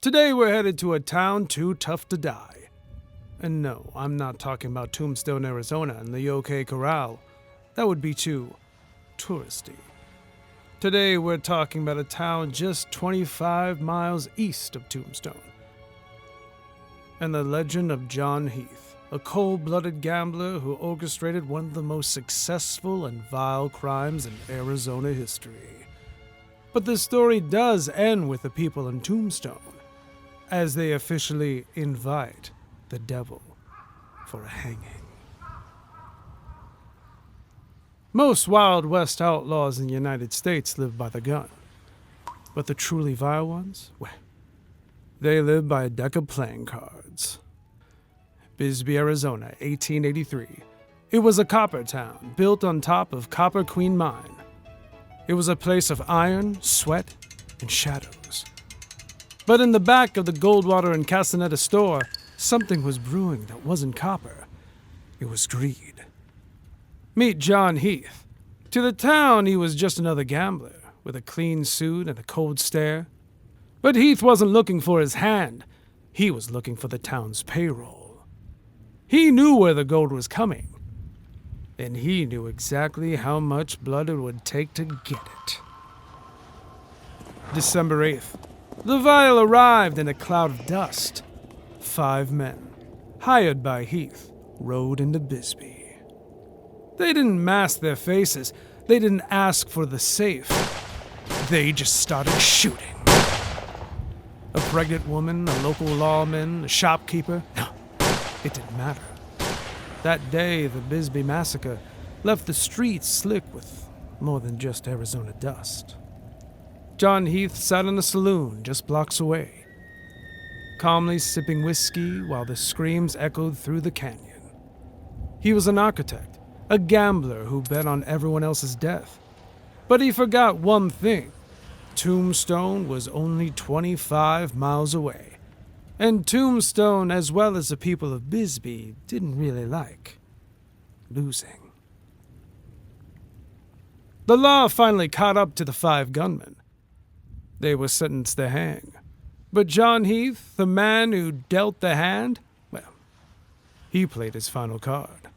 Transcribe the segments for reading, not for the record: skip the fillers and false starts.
Today we're headed to a town too tough to die. And no, I'm not talking about Tombstone, Arizona and the OK Corral. That would be too touristy. Today we're talking about a town just 25 miles east of Tombstone. And the legend of John Heath, a cold-blooded gambler who orchestrated one of the most successful and vile crimes in Arizona history. But the story does end with the people in Tombstone, as they officially invite the devil for a hanging. Most Wild West outlaws in the United States live by the gun. But the truly vile ones, well, they live by a deck of playing cards. Bisbee, Arizona, 1883. It was a copper town built on top of Copper Queen Mine. It was a place of iron, sweat, and shadows. But in the back of the Goldwater and Castaneda store, something was brewing that wasn't copper. It was greed. Meet John Heath. To the town, he was just another gambler, with a clean suit and a cold stare. But Heath wasn't looking for his hand. He was looking for the town's payroll. He knew where the gold was coming. And he knew exactly how much blood it would take to get it. December 8th. The vial arrived in a cloud of dust. 5 men, hired by Heath, rode into Bisbee. They didn't mask their faces. They didn't ask for the safe. They just started shooting. A pregnant woman, a local lawman, a shopkeeper. No, it didn't matter. That day, the Bisbee Massacre left the streets slick with more than just Arizona dust. John Heath sat in a saloon just blocks away, calmly sipping whiskey while the screams echoed through the canyon. He was an architect, a gambler who bet on everyone else's death. But he forgot one thing. Tombstone was only 25 miles away. And Tombstone, as well as the people of Bisbee, didn't really like losing. The law finally caught up to the 5 gunmen. They were sentenced to hang. But John Heath, the man who dealt the hand, well, he played his final card.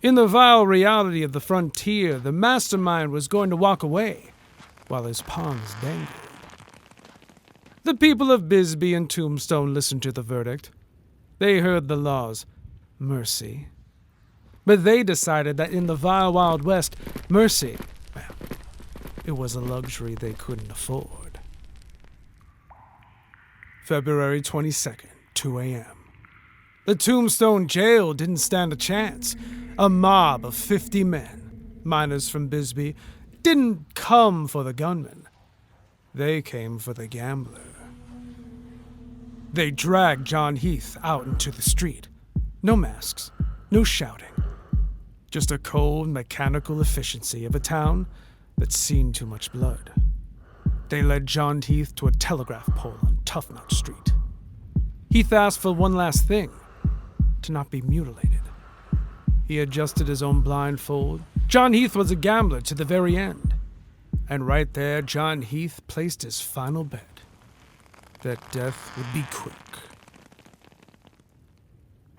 In the vile reality of the frontier, the mastermind was going to walk away, while his pawns dangled. The people of Bisbee and Tombstone listened to the verdict. They heard the law's mercy. But they decided that in the vile Wild West, mercy, well, it was a luxury they couldn't afford. February 22nd, 2 a.m. The Tombstone jail didn't stand a chance. A mob of 50 men, miners from Bisbee, didn't come for the gunman. They came for the gambler. They dragged John Heath out into the street. No masks, no shouting. Just a cold, mechanical efficiency of a town that's seen too much blood. They led John Heath to a telegraph pole on Toughnut Street. Heath asked for one last thing, to not be mutilated. He adjusted his own blindfold. John Heath was a gambler to the very end. And right there, John Heath placed his final bet, that death would be quick.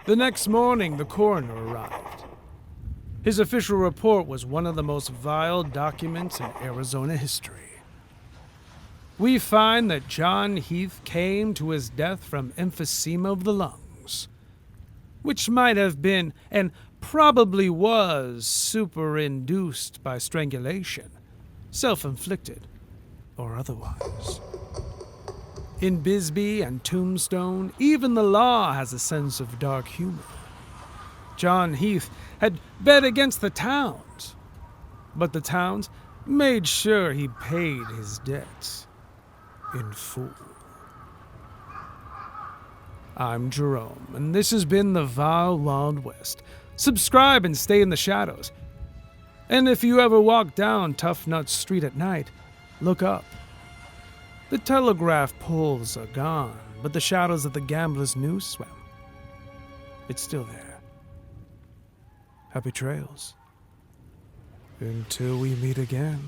The next morning, the coroner arrived. His official report was one of the most vile documents in Arizona history. We find that John Heath came to his death from emphysema of the lungs, which might have been, and probably was, superinduced by strangulation, self-inflicted or otherwise. In Bisbee and Tombstone, even the law has a sense of dark humor. John Heath had bet against the towns, but the towns made sure he paid his debts in full. I'm Jerome, and this has been the Vile Wild West. Subscribe and stay in the shadows. And if you ever walk down Toughnut Street at night, look up. The telegraph poles are gone, but the shadows of the gambler's noose, well, it's still there. Happy trails. Until we meet again.